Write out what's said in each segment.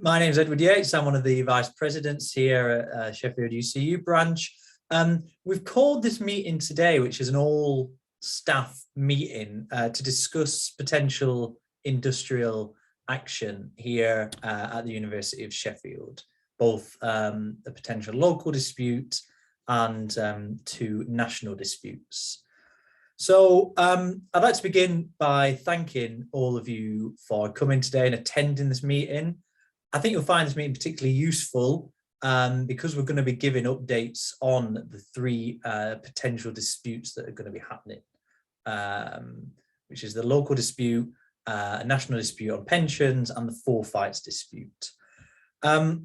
My name is Edward Yates. I'm one of the vice presidents here at Sheffield UCU branch. We've called this meeting today, which is an all staff meeting to discuss potential industrial action here at the University of Sheffield, both a potential local dispute and two national disputes. So I'd like to begin by thanking all of you for coming today and attending this meeting. I think you'll find this meeting particularly useful because we're going to be giving updates on the three potential disputes that are going to be happening, which is the local dispute, a national dispute on pensions, and the forfeits dispute. Now,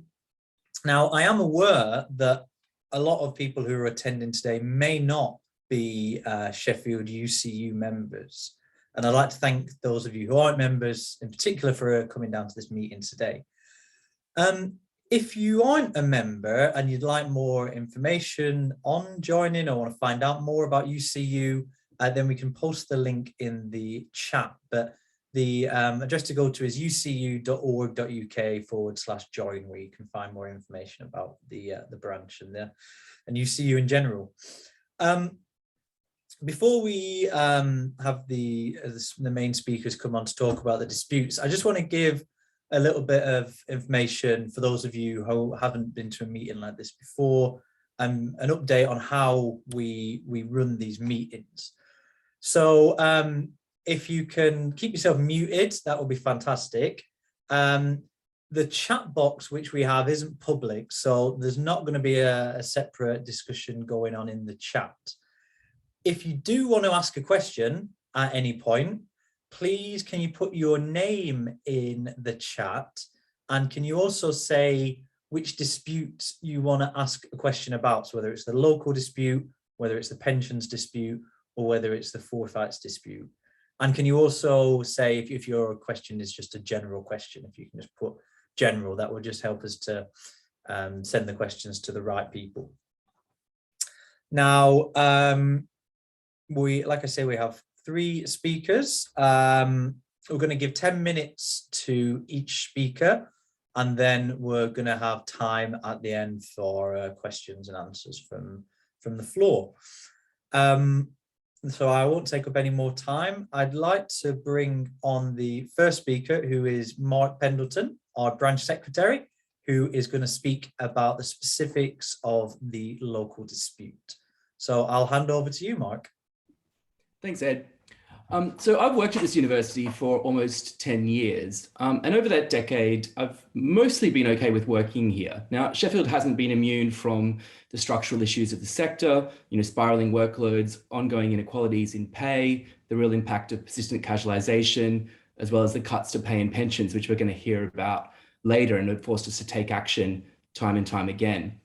I am aware that a lot of people who are attending today may not be Sheffield UCU members. And I'd like to thank those of you who aren't members in particular for coming down to this meeting today. If you aren't a member and you'd like more information on joining or want to find out more about UCU, then we can post the link in the chat. But the address to go to is ucu.org.uk/join, where you can find more information about the branch and UCU in general. Before we have the main speakers come on to talk about the disputes, I just want to give a little bit of information for those of you who haven't been to a meeting like this before, an update on how we run these meetings. So if you can keep yourself muted, that will be fantastic. The chat box which we have isn't public, so there's not going to be a separate discussion going on in the chat. If you do want to ask a question at any point, please can you put your name in the chat, and can you also say which dispute you want to ask a question about, so whether it's the local dispute, whether it's the pensions dispute, or whether it's the forfeits dispute. And can you also say if your question is just a general question, if you can just put general, that will just help us to send the questions to the right people. Now, like I say, we have three speakers. We're going to give 10 minutes to each speaker, and then we're going to have time at the end for questions and answers from the floor. So I won't take up any more time. I'd like to bring on the first speaker, who is Mark Pendleton, our branch secretary, who is going to speak about the specifics of the local dispute. So I'll hand over to you, Mark. Thanks, Ed. So I've worked at this university for almost 10 years, and over that decade, I've mostly been okay with working here. Now, Sheffield hasn't been immune from the structural issues of the sector, spiraling workloads, ongoing inequalities in pay, the real impact of persistent casualisation, as well as the cuts to pay and pensions, which we're going to hear about later and have forced us to take action time and time again.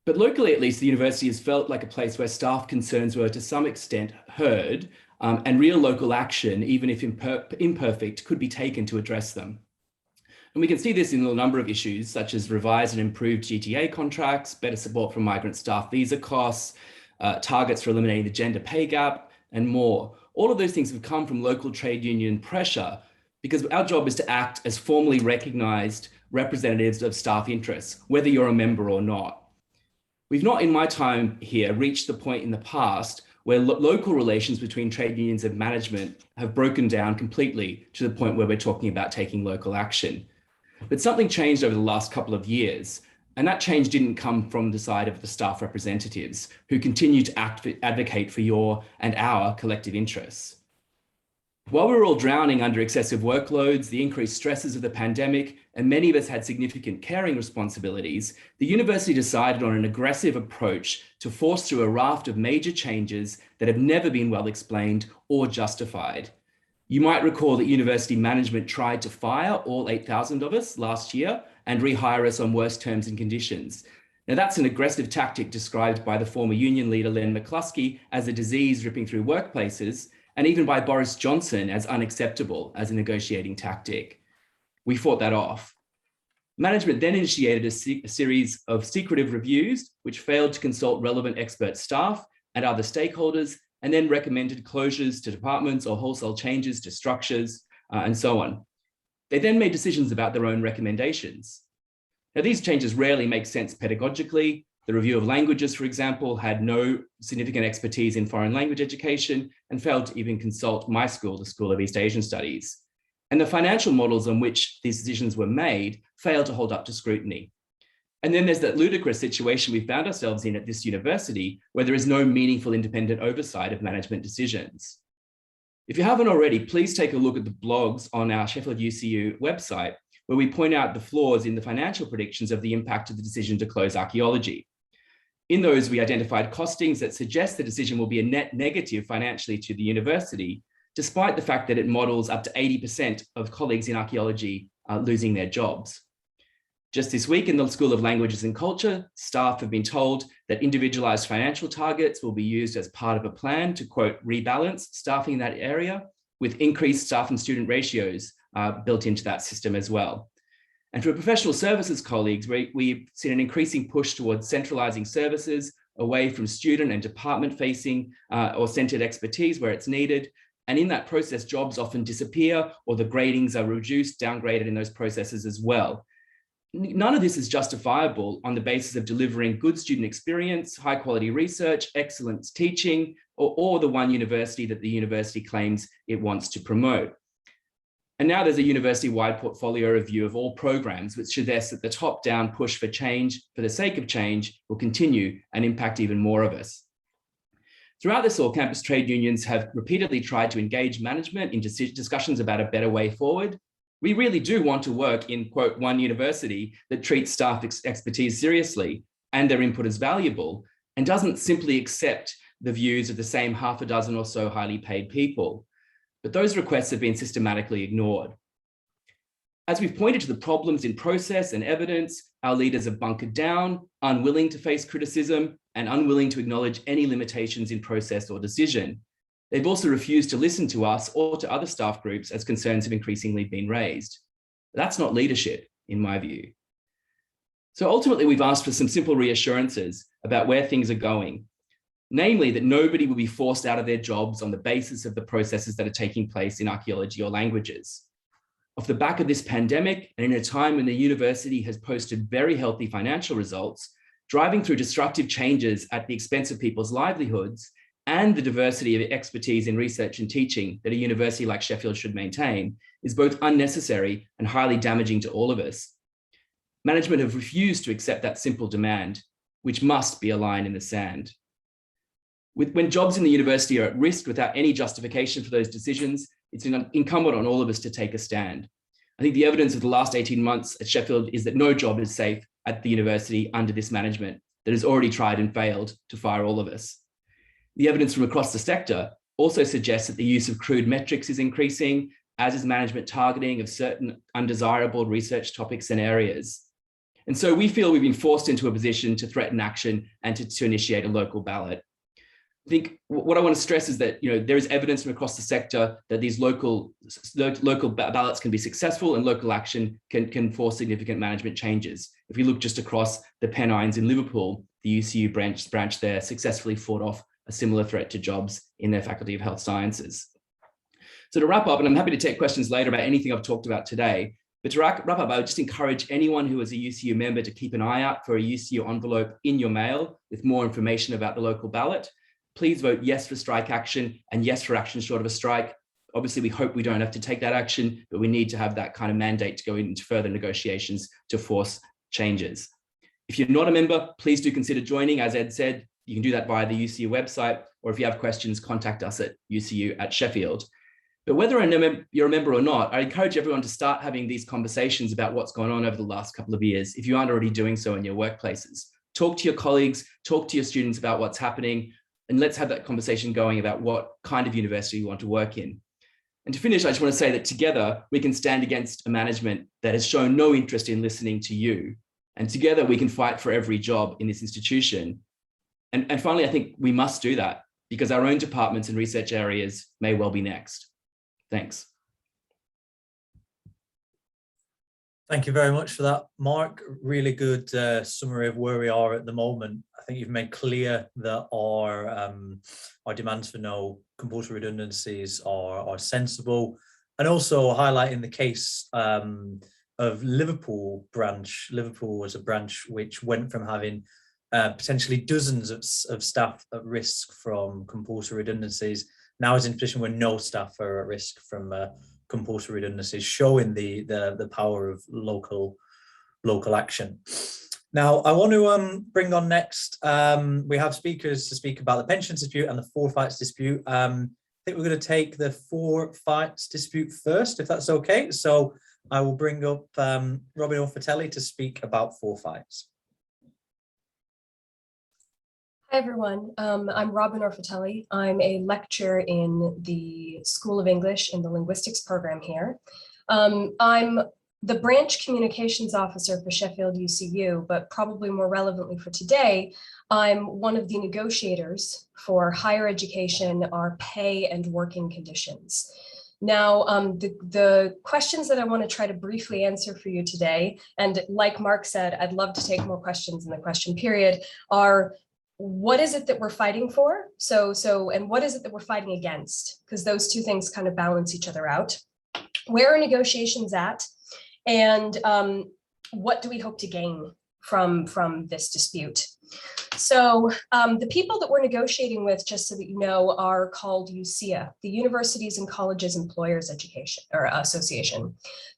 But locally, at least, the university has felt like a place where staff concerns were to some extent heard, and real local action, even if imperfect, could be taken to address them. And we can see this in a number of issues, such as revised and improved GTA contracts, better support for migrant staff visa costs, targets for eliminating the gender pay gap, and more. All of those things have come from local trade union pressure, because our job is to act as formally recognised representatives of staff interests, whether you're a member or not. We've not, in my time here, reached the point in the past where local relations between trade unions and management have broken down completely to the point where we're talking about taking local action. But something changed over the last couple of years, and that change didn't come from the side of the staff representatives who continue to advocate for your and our collective interests. While we were all drowning under excessive workloads, the increased stresses of the pandemic, and many of us had significant caring responsibilities, the university decided on an aggressive approach to force through a raft of major changes that have never been well explained or justified. You might recall that university management tried to fire all 8,000 of us last year and rehire us on worse terms and conditions. Now, that's an aggressive tactic described by the former union leader Len McCluskey as a disease ripping through workplaces, and even by Boris Johnson as unacceptable as a negotiating tactic. We fought that off. Management then initiated a series of secretive reviews, which failed to consult relevant expert staff and other stakeholders, and then recommended closures to departments or wholesale changes to structures, and so on. They then made decisions about their own recommendations. Now, these changes rarely make sense pedagogically. The Review of Languages, for example, had no significant expertise in foreign language education and failed to even consult my school, the School of East Asian Studies. And the financial models on which these decisions were made failed to hold up to scrutiny. And then there's that ludicrous situation we found ourselves in at this university, where there is no meaningful independent oversight of management decisions. If you haven't already, please take a look at the blogs on our Sheffield UCU website, where we point out the flaws in the financial predictions of the impact of the decision to close archaeology. In those, we identified costings that suggest the decision will be a net negative financially to the university, despite the fact that it models up to 80% of colleagues in archaeology losing their jobs. Just this week in the School of Languages and Culture, staff have been told that individualized financial targets will be used as part of a plan to, quote, rebalance staffing in that area, with increased staff and student ratios built into that system as well. And for professional services colleagues, we've seen an increasing push towards centralizing services away from student and department facing or centered expertise where it's needed. And in that process, jobs often disappear or the gradings are reduced, downgraded in those processes as well. None of this is justifiable on the basis of delivering good student experience, high quality research, excellence teaching, or the one university that the university claims it wants to promote. And now there's a university-wide portfolio review of all programs, which suggests that the top-down push for change for the sake of change will continue and impact even more of us. Throughout this, all campus trade unions have repeatedly tried to engage management in discussions about a better way forward. We really do want to work in, quote, one university that treats staff expertise seriously and their input as valuable and doesn't simply accept the views of the same half a dozen or so highly paid people. But those requests have been systematically ignored. As we've pointed to the problems in process and evidence, our leaders have bunkered down, unwilling to face criticism and unwilling to acknowledge any limitations in process or decision. They've also refused to listen to us or to other staff groups as concerns have increasingly been raised. That's not leadership, in my view. So ultimately, we've asked for some simple reassurances about where things are going, namely that nobody will be forced out of their jobs on the basis of the processes that are taking place in archaeology or languages. Off the back of this pandemic, and in a time when the university has posted very healthy financial results, driving through destructive changes at the expense of people's livelihoods and the diversity of expertise in research and teaching that a university like Sheffield should maintain is both unnecessary and highly damaging to all of us. Management have refused to accept that simple demand, which must be a line in the sand. When jobs in the university are at risk without any justification for those decisions, it's incumbent on all of us to take a stand. I think the evidence of the last 18 months at Sheffield is that no job is safe at the university under this management that has already tried and failed to fire all of us. The evidence from across the sector also suggests that the use of crude metrics is increasing, as is management targeting of certain undesirable research topics and areas. And so we feel we've been forced into a position to threaten action and to initiate a local ballot. I think what I want to stress is that there is evidence from across the sector that these local ballots can be successful and local action can force significant management changes. If we look just across the Pennines in Liverpool, the UCU branch there successfully fought off a similar threat to jobs in their Faculty of Health Sciences. So to wrap up, and I'm happy to take questions later about anything I've talked about today, but to wrap up, I would just encourage anyone who is a UCU member to keep an eye out for a UCU envelope in your mail with more information about the local ballot. Please vote yes for strike action and yes for action short of a strike. Obviously, we hope we don't have to take that action, but we need to have that kind of mandate to go into further negotiations to force changes. If you're not a member, please do consider joining. As Ed said, you can do that via the UCU website, or if you have questions, contact us at UCU@Sheffield. But whether you're a member or not, I encourage everyone to start having these conversations about what's gone on over the last couple of years, if you aren't already doing so in your workplaces. Talk to your colleagues, talk to your students about what's happening, and let's have that conversation going about what kind of university you want to work in. And to finish, I just want to say that together we can stand against a management that has shown no interest in listening to you. And together we can fight for every job in this institution. And finally, I think we must do that because our own departments and research areas may well be next. Thanks. Thank you very much for that, Mark. Really good summary of where we are at the moment. I think you've made clear that our demands for no compulsory redundancies are sensible. And also highlighting the case of Liverpool branch. Liverpool was a branch which went from having potentially dozens of staff at risk from compulsory redundancies, now is in a position where no staff are at risk from compulsory redundancies, showing the power of local action. Now, I want to bring on next, we have speakers to speak about the pensions dispute and the forfeits dispute. I think we're going to take the forfeits dispute first, if that's okay. So I will bring up Robyn Orfitelli to speak about forfeits. Hi, everyone. I'm Robyn Orfitelli. I'm a lecturer in the School of English in the linguistics program here. I'm the branch communications officer for Sheffield UCU, but probably more relevantly for today, I'm one of the negotiators for higher education, our pay and working conditions. Now, the questions that I want to try to briefly answer for you today, and like Mark said, I'd love to take more questions in the question period, are what is it that we're fighting for? And what is it that we're fighting against? Because those two things kind of balance each other out. Where are negotiations at? And what do we hope to gain from this dispute? So the people that we're negotiating with, just so that you know, are called UCEA, the Universities and Colleges Employers Education or Association.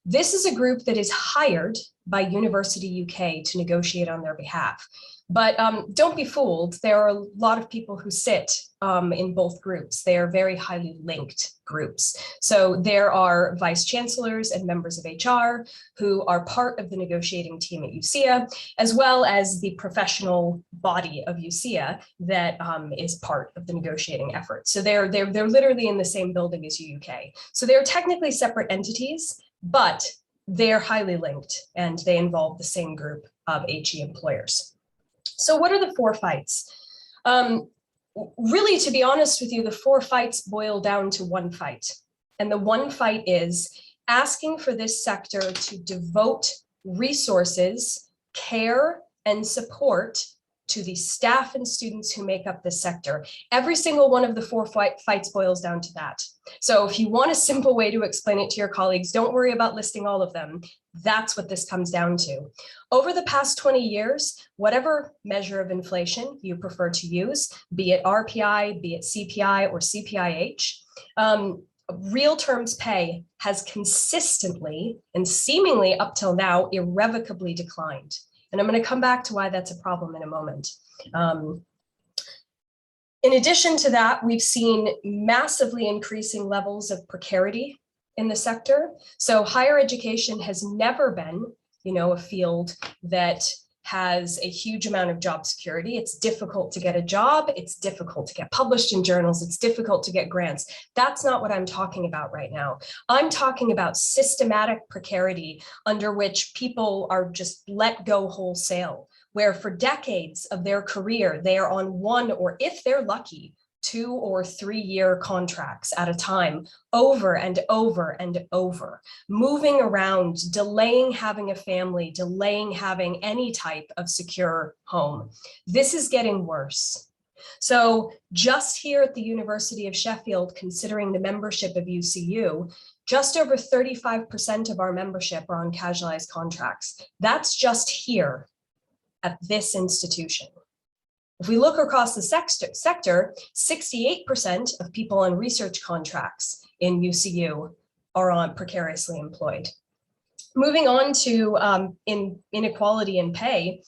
This is a group that is hired by University UK to negotiate on their behalf. But don't be fooled. There are a lot of people who sit in both groups. They are very highly linked groups. So there are vice chancellors and members of HR who are part of the negotiating team at UCEA, as well as the professional body of UCEA that is part of the negotiating effort. So they're literally in the same building as UUK. So they're technically separate entities, but they're highly linked and they involve the same group of HE employers. So what are the four fights? Really, to be honest with you, the four fights boil down to one fight. And the one fight is asking for this sector to devote resources, care, and support to the staff and students who make up this sector. Every single one of the four fights boils down to that. So if you want a simple way to explain it to your colleagues, don't worry about listing all of them. That's what this comes down to. Over the past 20 years, whatever measure of inflation you prefer to use, be it RPI, be it CPI or CPIH, real terms pay has consistently and seemingly up till now irrevocably declined. And I'm going to come back to why that's a problem in a moment. In addition to that, we've seen massively increasing levels of precarity in the sector. So higher education has never been, a field that has a huge amount of job security. It's difficult to get a job. It's difficult to get published in journals. It's difficult to get grants. That's not what I'm talking about right now. I'm talking about systematic precarity under which people are just let go wholesale, where for decades of their career, they are on one, or if they're lucky, 2 or 3 year contracts at a time, over and over and over, moving around, delaying having a family, delaying having any type of secure home. This is getting worse. So just here at the University of Sheffield, considering the membership of UCU, just over 35% of our membership are on casualized contracts. That's just here at this institution. If we look across the sector, 68% of people on research contracts in UCU are on precariously employed. Moving on to inequality in pay,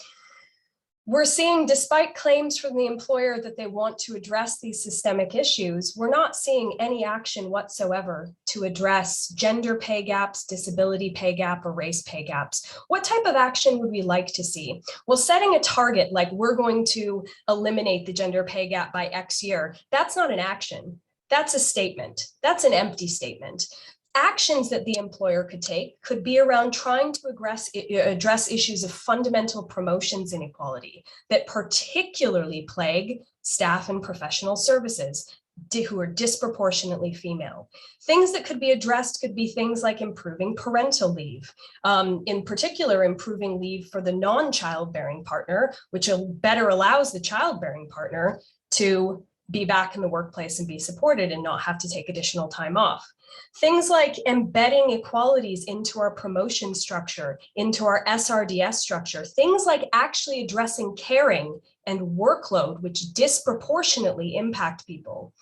we're seeing, despite claims from the employer that they want to address these systemic issues, we're not seeing any action whatsoever to address gender pay gaps, disability pay gap, or race pay gaps. What type of action would we like to see? Well, setting a target like we're going to eliminate the gender pay gap by X year, that's not an action. That's a statement. That's an empty statement. Actions that the employer could take could be around trying to address issues of fundamental promotions inequality that particularly plague staff and professional services who are disproportionately female. Things that could be addressed could be things like improving parental leave, in particular, improving leave for the non-childbearing partner, which better allows the childbearing partner to be back in the workplace and be supported and not have to take additional time off. Things like embedding equalities into our promotion structure, into our SRDS structure, things like actually addressing caring and workload, which disproportionately impact people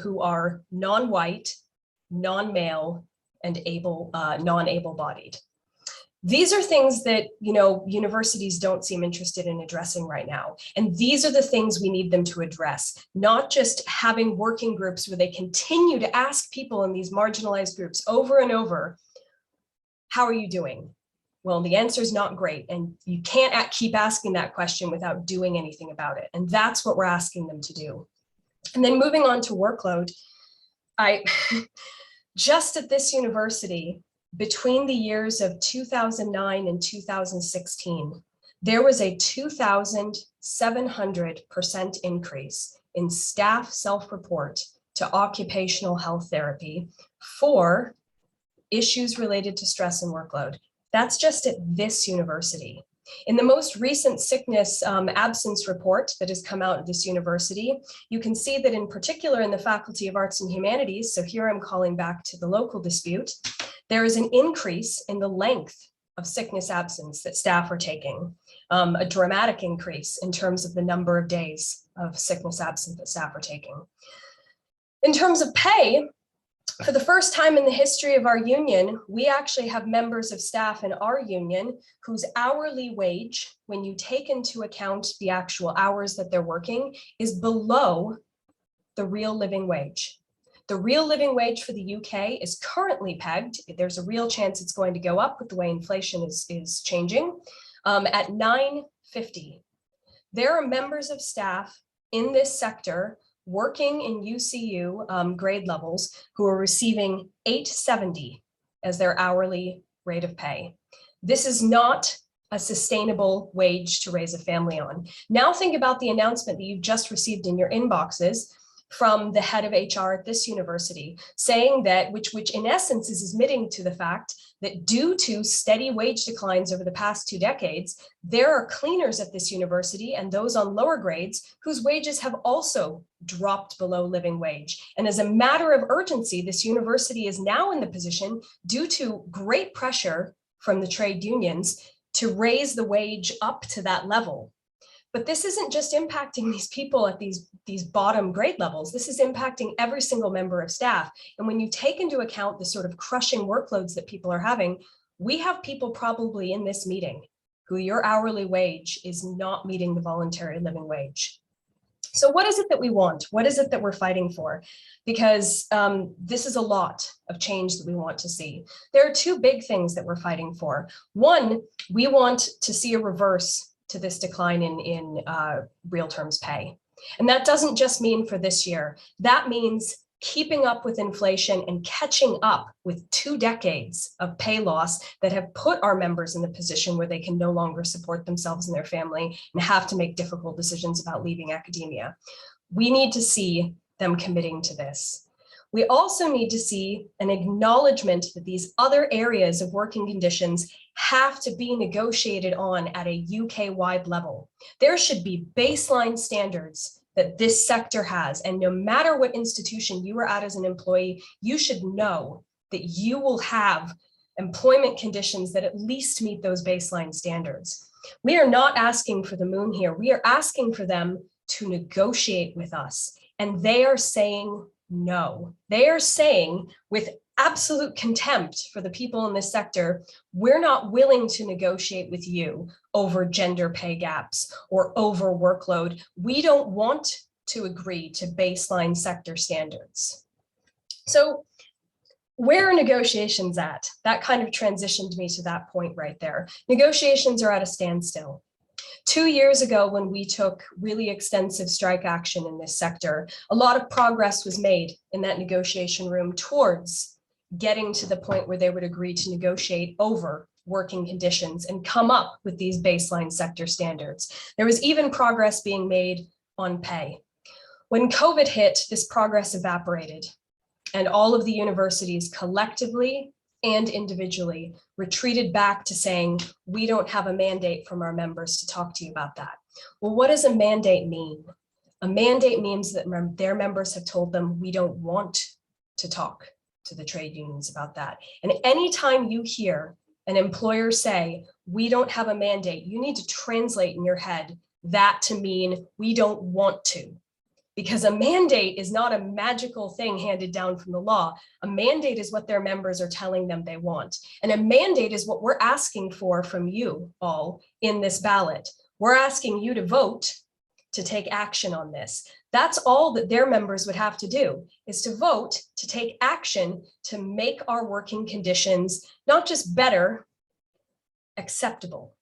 who are non-white, non-male, and non-able-bodied. These are things that, universities don't seem interested in addressing right now. And these are the things we need them to address, not just having working groups where they continue to ask people in these marginalized groups over and over, how are you doing? Well, the answer is not great. And you can't keep asking that question without doing anything about it. And that's what we're asking them to do. And then moving on to workload, just at this university, between the years of 2009 and 2016, there was a 2,700% increase in staff self-report to occupational health therapy for issues related to stress and workload. That's just at this university. In the most recent sickness absence report that has come out of this university, you can see that in particular in the Faculty of Arts and Humanities, so here I'm calling back to the local dispute, there is an increase in the length of sickness absence that staff are taking, a dramatic increase in terms of the number of days of sickness absence that staff are taking. In terms of pay, for the first time in the history of our union, we actually have members of staff in our union whose hourly wage, when you take into account the actual hours that they're working, is below the real living wage. The real living wage for the UK is currently pegged, there's a real chance it's going to go up with the way inflation is changing, at $9.50. There are members of staff in this sector working in UCU grade levels who are receiving $8.70 as their hourly rate of pay. This is not a sustainable wage to raise a family on. Now think about the announcement that you've just received in your inboxes from the head of HR at this university, saying that, which in essence is admitting to the fact that due to steady wage declines over the past 2 decades, there are cleaners at this university and those on lower grades whose wages have also dropped below living wage. And as a matter of urgency, this university is now in the position, due to great pressure from the trade unions, to raise the wage up to that level. But this isn't just impacting these people at these bottom grade levels. This is impacting every single member of staff. And when you take into account the sort of crushing workloads that people are having, we have people probably in this meeting who your hourly wage is not meeting the voluntary living wage. So what is it that we want? What is it that we're fighting for? Because this is a lot of change that we want to see. There are 2 big things that we're fighting for. One, we want to see a reverse to this decline in real terms pay. And that doesn't just mean for this year. That means keeping up with inflation and catching up with 2 decades of pay loss that have put our members in the position where they can no longer support themselves and their family and have to make difficult decisions about leaving academia. We need to see them committing to this. We also need to see an acknowledgement that these other areas of working conditions have to be negotiated on at a UK-wide level. There should be baseline standards that this sector has, and no matter what institution you are at as an employee, you should know that you will have employment conditions that at least meet those baseline standards. We are not asking for the moon here. We are asking for them to negotiate with us, and they are saying no. They are saying with absolute contempt for the people in this sector, we're not willing to negotiate with you over gender pay gaps or over workload. We don't want to agree to baseline sector standards. So where are negotiations at? That kind of transitioned me to that point right there. Negotiations are at a standstill. 2 years ago, when we took really extensive strike action in this sector, a lot of progress was made in that negotiation room towards getting to the point where they would agree to negotiate over working conditions and come up with these baseline sector standards. There was even progress being made on pay. When COVID hit, this progress evaporated, and all of the universities collectively and individually retreated back to saying, we don't have a mandate from our members to talk to you about that. Well, what does a mandate mean? A A mandate means that their members have told them, we don't want to talk to the trade unions about that. And anytime you hear an employer say, we don't have a mandate, you need to translate in your head that to mean we don't want to. Because a mandate is not a magical thing handed down from the law. A mandate is what their members are telling them they want. And a mandate is what we're asking for from you all in this ballot. We're asking you to vote to take action on this. That's all that their members would have to do, is to vote to take action to make our working conditions not just better, acceptable.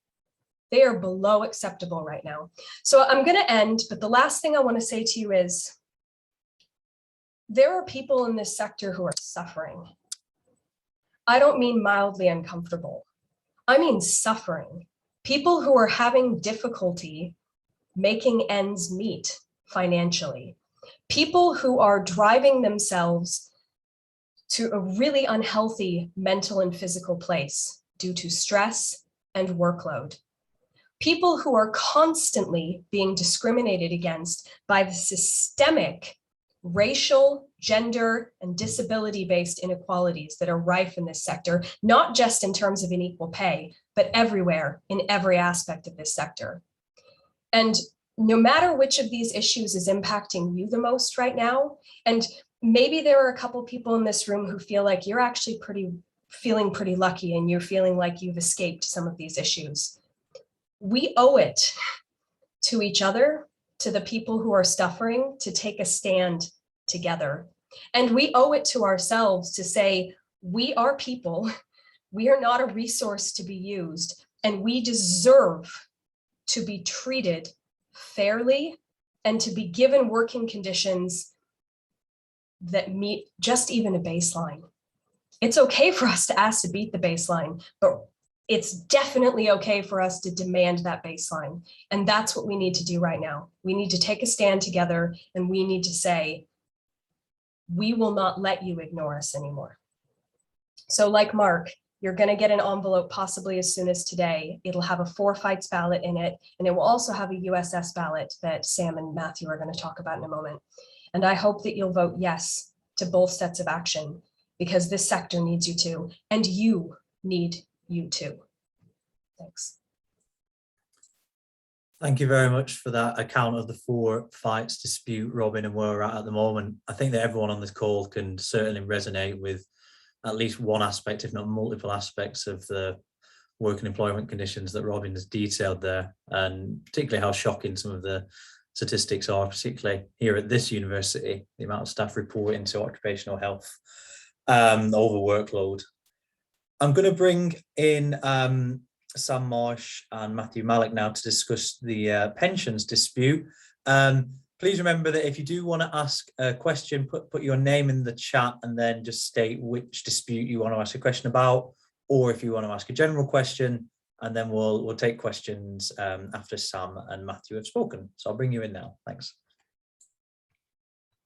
They are below acceptable right now. So I'm going to end, but the last thing I want to say to you is there are people in this sector who are suffering. I don't mean mildly uncomfortable. I mean suffering. People who are having difficulty making ends meet financially. People who are driving themselves to a really unhealthy mental and physical place due to stress and workload. People who are constantly being discriminated against by the systemic racial, gender, and disability-based inequalities that are rife in this sector, not just in terms of unequal pay, but everywhere in every aspect of this sector. And no matter which of these issues is impacting you the most right now, and maybe there are a couple people in this room who feel like you're actually feeling pretty lucky and you're feeling like you've escaped some of these issues. We owe it to each other, to the people who are suffering, to take a stand together. And we owe it to ourselves to say, we are people, we are not a resource to be used, and we deserve to be treated fairly and to be given working conditions that meet just even a baseline. It's okay for us to ask to beat the baseline, but it's definitely okay for us to demand that baseline. And that's what we need to do right now. We need to take a stand together and we need to say, we will not let you ignore us anymore. So like Mark, you're going to get an envelope possibly as soon as today. It'll have a 4 fights ballot in it, and it will also have a USS ballot that Sam and Matthew are going to talk about in a moment. And I hope that you'll vote yes to both sets of action, because this sector needs you to, and you need you too. Thanks. Thank you very much for that account of the 4 fights dispute, Robyn, and where we're at the moment. I think that everyone on this call can certainly resonate with at least one aspect, if not multiple aspects, of the work and employment conditions that Robyn has detailed there, and particularly how shocking some of the statistics are, particularly here at this university, the amount of staff reporting to occupational health over workload. I'm going to bring in Sam Marsh and Matthew Malek now to discuss the pensions dispute. Please remember that if you do want to ask a question, put your name in the chat and then just state which dispute you want to ask a question about, or if you want to ask a general question, and then we'll take questions after Sam and Matthew have spoken. So I'll bring you in now. Thanks.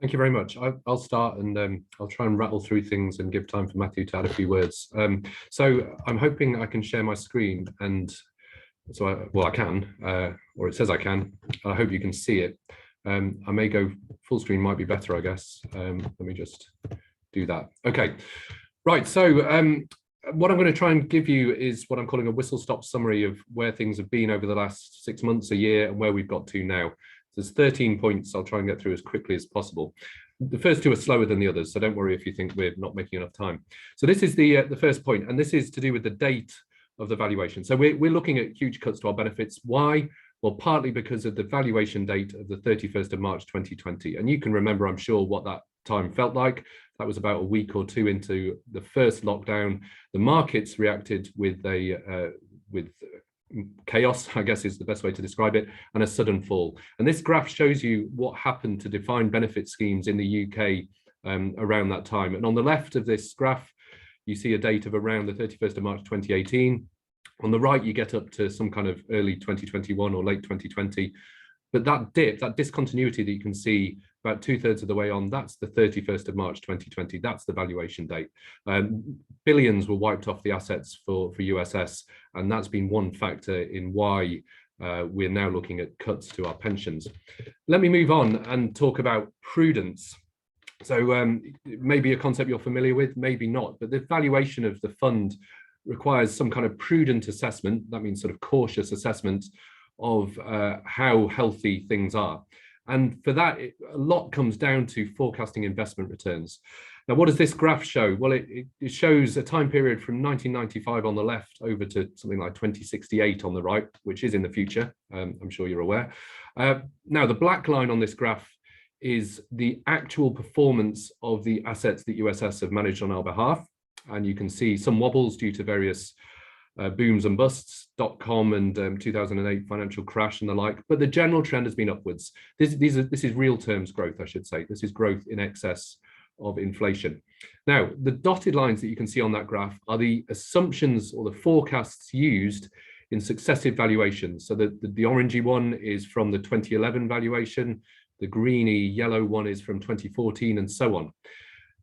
Thank you very much. I'll start, and I'll try and rattle through things and give time for Matthew to add a few words. So I'm hoping I can share my screen, and so I can, or it says I can. I hope you can see it. I may go full screen, might be better, I guess. Let me just do that. Okay, right. So what I'm going to try and give you is what I'm calling a whistle-stop summary of where things have been over the last 6 months, a year, and where we've got to now. There's 13 points I'll try and get through as quickly as possible. The first 2 are slower than the others, so don't worry if you think we're not making enough time. So this is the first point, and this is to do with the date of the valuation. So we're looking at huge cuts to our benefits. Why? Well, partly because of the valuation date of the 31st of March 2020. And you can remember, I'm sure, what that time felt like. That was about a week or 2 into the first lockdown. The markets reacted with chaos, I guess is the best way to describe it, and a sudden fall. And this graph shows you what happened to defined benefit schemes in the UK around that time. And on the left of this graph, you see a date of around the 31st of March 2018. On the right, you get up to some kind of early 2021 or late 2020. But that dip, that discontinuity that you can see about 2/3 of the way on, that's the 31st of March 2020. That's the valuation date. Billions were wiped off the assets for USS, and that's been one factor in why we're now looking at cuts to our pensions. Let me move on and talk about prudence. So maybe a concept you're familiar with, maybe not, but the valuation of the fund requires some kind of prudent assessment. That means sort of cautious assessment of how healthy things are. And for that, a lot comes down to forecasting investment returns. Now, what does this graph show? Well, it shows a time period from 1995 on the left over to something like 2068 on the right, which is in the future, I'm sure you're aware. Now, the black line on this graph is the actual performance of the assets that USS have managed on our behalf. And you can see some wobbles due to various booms and busts, .com and 2008 financial crash and the like, but the general trend has been upwards. This is real terms growth, I should say. This is growth in excess of inflation. Now, the dotted lines that you can see on that graph are the assumptions or the forecasts used in successive valuations. So the orangey one is from the 2011 valuation, the greeny yellow one is from 2014, and so on.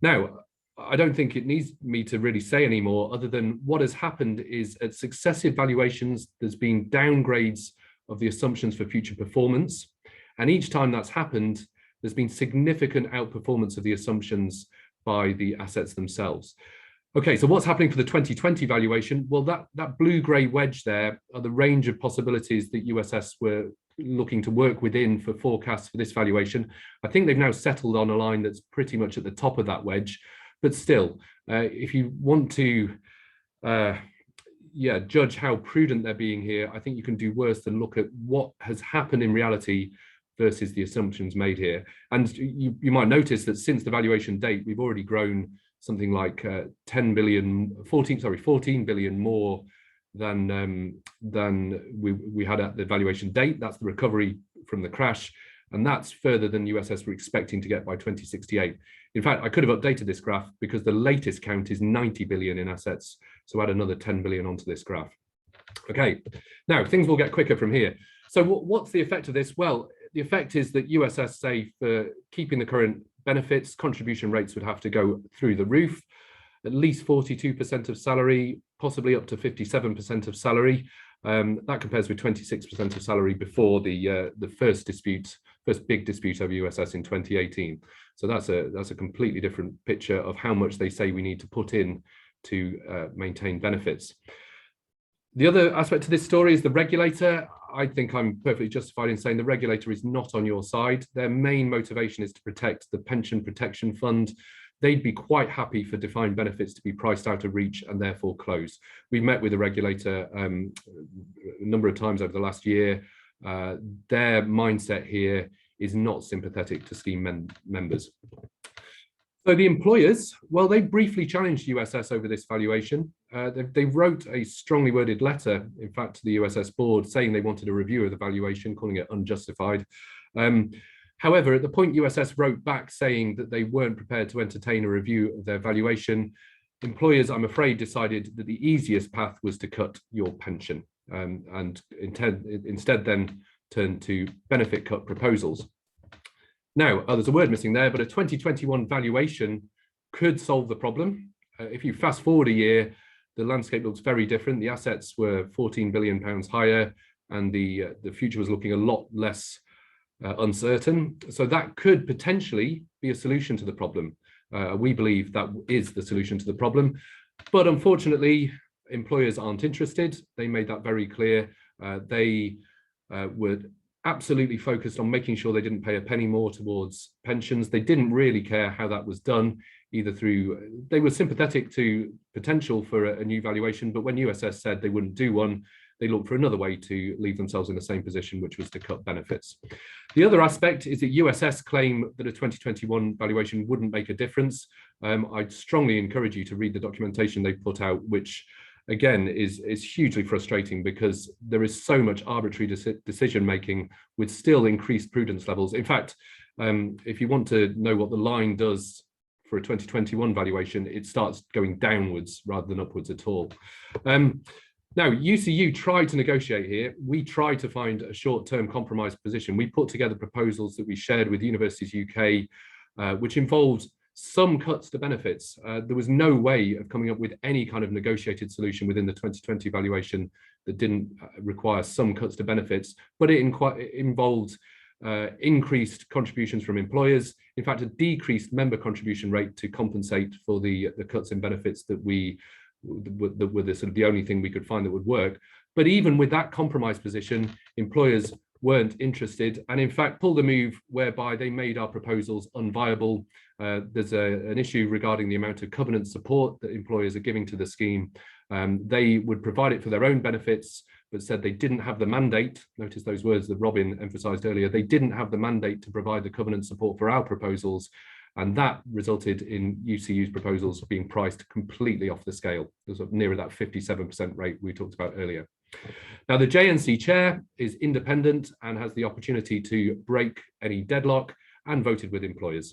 Now, I don't think it needs me to really say any more other than what has happened is at successive valuations, there's been downgrades of the assumptions for future performance. And each time that's happened, there's been significant outperformance of the assumptions by the assets themselves. Okay, so what's happening for the 2020 valuation? Well, that blue-gray wedge there are the range of possibilities that USS were looking to work within for forecasts for this valuation. I think they've now settled on a line that's pretty much at the top of that wedge. But still, if you want to judge how prudent they're being here, I think you can do worse than look at what has happened in reality versus the assumptions made here. And you might notice that since the valuation date, we've already grown something like 14 billion more than we had at the valuation date. That's the recovery from the crash. And that's further than USS were expecting to get by 2068. In fact, I could have updated this graph because the latest count is 90 billion in assets. So add another 10 billion onto this graph. Okay, now things will get quicker from here. So what's the effect of this? Well, the effect is that USS say for keeping the current benefits, contribution rates would have to go through the roof, at least 42% of salary, possibly up to 57% of salary. That compares with 26% of salary before the first big dispute over USS in 2018. So that's a completely different picture of how much they say we need to put in to maintain benefits. The other aspect to this story is the regulator. I think I'm perfectly justified in saying the regulator is not on your side. Their main motivation is to protect the pension protection fund. They'd be quite happy for defined benefits to be priced out of reach and therefore close. We've met with the regulator a number of times over the last year. Their mindset here is not sympathetic to scheme members. So the employers, well, they briefly challenged USS over this valuation. They wrote a strongly worded letter, in fact, to the USS board saying they wanted a review of the valuation, calling it unjustified. However, at the point USS wrote back saying that they weren't prepared to entertain a review of their valuation, employers, I'm afraid, decided that the easiest path was to cut your pension and instead then turn to benefit cut proposals. Now, there's a word missing there, but a 2021 valuation could solve the problem. If you fast forward a year, the landscape looks very different. The assets were £14 billion higher and the future was looking a lot less uncertain. So that could potentially be a solution to the problem. We believe that is the solution to the problem. But unfortunately, employers aren't interested. They made that very clear. They were absolutely focused on making sure they didn't pay a penny more towards pensions. They didn't really care how that was done, either through, they were sympathetic to potential for a new valuation, but when USS said they wouldn't do one, they looked for another way to leave themselves in the same position, which was to cut benefits. The other aspect is that USS claim that a 2021 valuation wouldn't make a difference. I'd strongly encourage you to read the documentation they put out, which again is hugely frustrating because there is so much arbitrary decision-making with still increased prudence levels. In fact, if you want to know what the line does for a 2021 valuation, it starts going downwards rather than upwards at all. Now, UCU tried to negotiate here. We tried to find a short-term compromise position. We put together proposals that we shared with Universities UK, which involved some cuts to benefits. There was no way of coming up with any kind of negotiated solution within the 2020 valuation that didn't require some cuts to benefits, but it involved increased contributions from employers, in fact, a decreased member contribution rate to compensate for the cuts in benefits that were the sort of the only thing we could find that would work. But even with that compromise position, employers weren't interested, and in fact pulled a move whereby they made our proposals unviable. There's an issue regarding the amount of covenant support that employers are giving to the scheme. They would provide it for their own benefits, but said they didn't have the mandate. Notice those words that Robyn emphasised earlier. They didn't have the mandate to provide the covenant support for our proposals, and that resulted in UCU's proposals being priced completely off the scale. There's nearer that 57% rate we talked about earlier. Now, the JNC chair is independent and has the opportunity to break any deadlock, and voted with employers.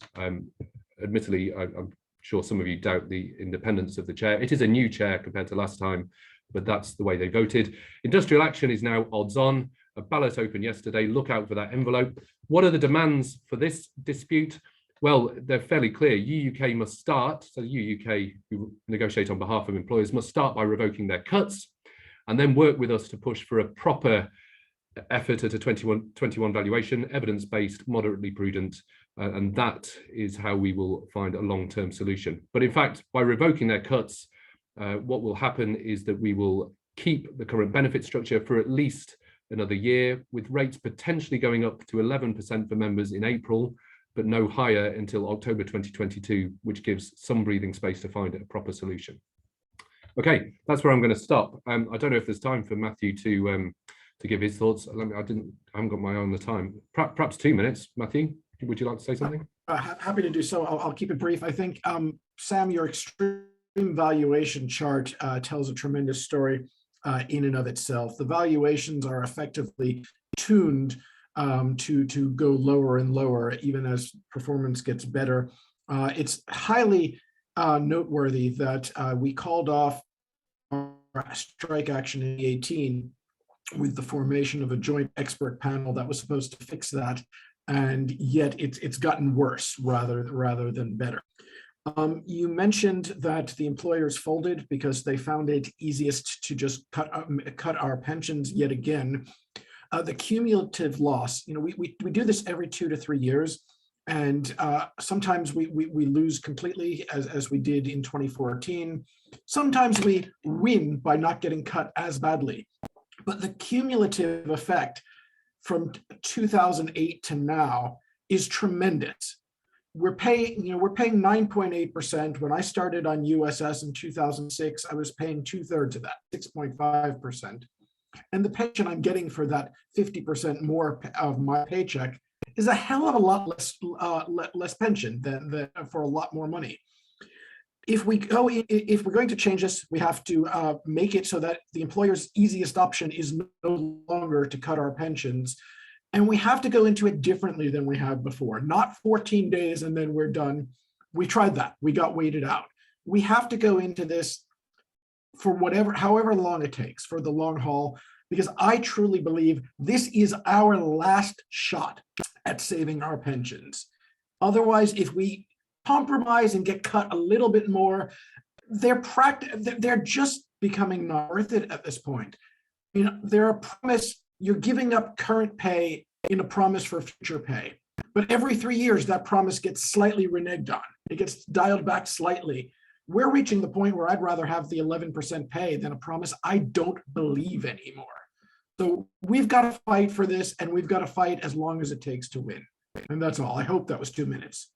Admittedly, I'm sure some of you doubt the independence of the chair. It is a new chair compared to last time, but that's the way they voted. Industrial action is now odds on. A ballot opened yesterday. Look out for that envelope. What are the demands for this dispute? Well, they're fairly clear. UUK must start, so UUK, who negotiate on behalf of employers, must start by revoking their cuts, and then work with us to push for a proper effort at a 21 valuation, evidence-based, moderately prudent, and that is how we will find a long-term solution. But in fact, by revoking their cuts, what will happen is that we will keep the current benefit structure for at least another year, with rates potentially going up to 11% for members in April, but no higher until October 2022, which gives some breathing space to find a proper solution. Okay, that's where I'm going to stop. I don't know if there's time for Matthew to give his thoughts. I haven't got my eye on the time. Perhaps 2 minutes. Matthew, would you like to say something? Happy to do so. I'll keep it brief. I think, Sam, your extreme valuation chart tells a tremendous story in and of itself. The valuations are effectively tuned to go lower and lower, even as performance gets better. It's highly noteworthy that we called off our strike action in 2018 with the formation of a joint expert panel that was supposed to fix that, and yet it's gotten worse rather than better. You mentioned that the employers folded because they found it easiest to just cut our pensions yet again. The cumulative loss, we do this every 2 to 3 years, and sometimes we lose completely, as we did in 2014. Sometimes we win by not getting cut as badly. But the cumulative effect from 2008 to now is tremendous. We're paying 9.8%. When I started on USS in 2006, I was paying 2/3 of that, 6.5%. And the pension I'm getting for that 50% more of my paycheck is a hell of a lot less pension than for a lot more money. If we're going to change this, we have to make it so that the employer's easiest option is no longer to cut our pensions. And we have to go into it differently than we have before. Not 14 days and then we're done. We tried that. We got waited out. We have to go into this for however long it takes, for the long haul, because I truly believe this is our last shot at saving our pensions. Otherwise, if we compromise and get cut a little bit more, they're just becoming not worth it at this point. They're a promise. You're giving up current pay in a promise for future pay. But every 3 years, that promise gets slightly reneged on. It gets dialed back slightly. We're reaching the point where I'd rather have the 11% pay than a promise I don't believe anymore. So we've got to fight for this, and we've got to fight as long as it takes to win. And that's all. I hope that was 2 minutes.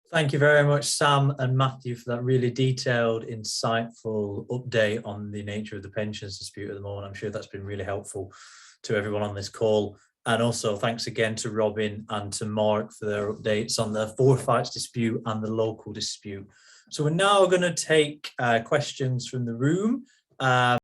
Thank you very much, Sam and Matthew, for that really detailed, insightful update on the nature of the pensions dispute at the moment. I'm sure that's been really helpful to everyone on this call. And also thanks again to Robyn and to Mark for their updates on the forfeits dispute and the local dispute. So we're now going to take questions from the room.